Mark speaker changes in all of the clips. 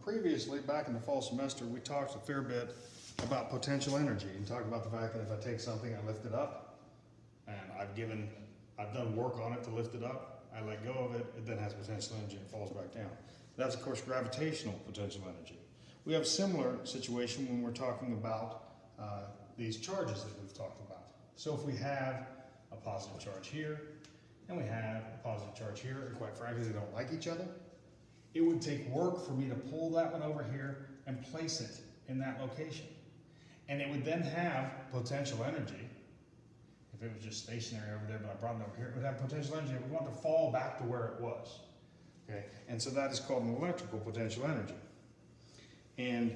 Speaker 1: previously, back in the fall semester, we talked a fair bit about potential energy and talked about the fact that if I take something, I lift it up, and I've done work on it to lift it up, I let go of it, it then has potential energy and falls back down. That's, of course, gravitational potential energy. We have a similar situation when we're talking about these charges that we've talked about. So if we have a positive charge here, and we have a positive charge here, and quite frankly, they don't like each other, it would take work for me to pull that one over here and place it in that location. And it would then have potential energy. If it was just stationary over there, but I brought it over here, it would have potential energy. It would want to fall back to where it was. Okay? And so that is called an electrical potential energy. And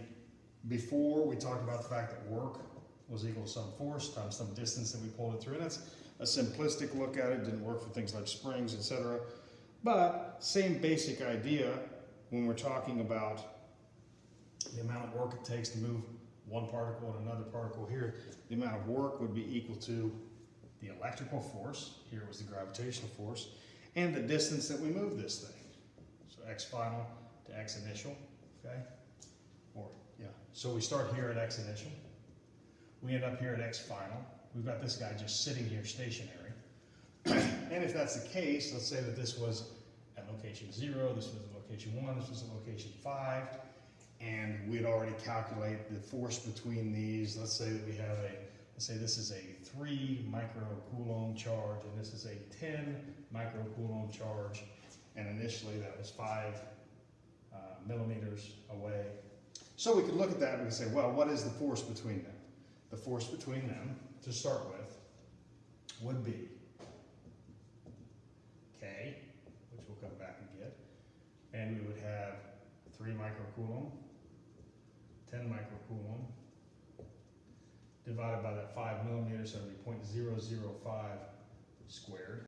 Speaker 1: before, we talked about the fact that work was equal to some force times some distance that we pulled it through. And that's a simplistic look at it. Didn't work for things like springs, etc. But same basic idea when we're talking about the amount of work it takes to move one particle and another particle here. The amount of work would be equal to the electrical force, here was the gravitational force, and the distance that we move this thing. So x final to x initial, okay? So we start here at x initial. We end up here at x final. We've got this guy just sitting here stationary. And if that's the case, let's say that this was at location 0, this was at location 1, this was at location 5, and we'd already calculated the force between these. Let's say that we have let's say this is a 3 microcoulomb charge, and this is a 10 microcoulomb charge, and initially that was 5 millimeters away. So we could look at that and we could say, well, what is the force between them? The force between them, to start with, would be K, which we'll come back and get, and we would have 3 microcoulomb, 10 microcoulomb, divided by that 5 millimeters, so it would be 0.005 squared.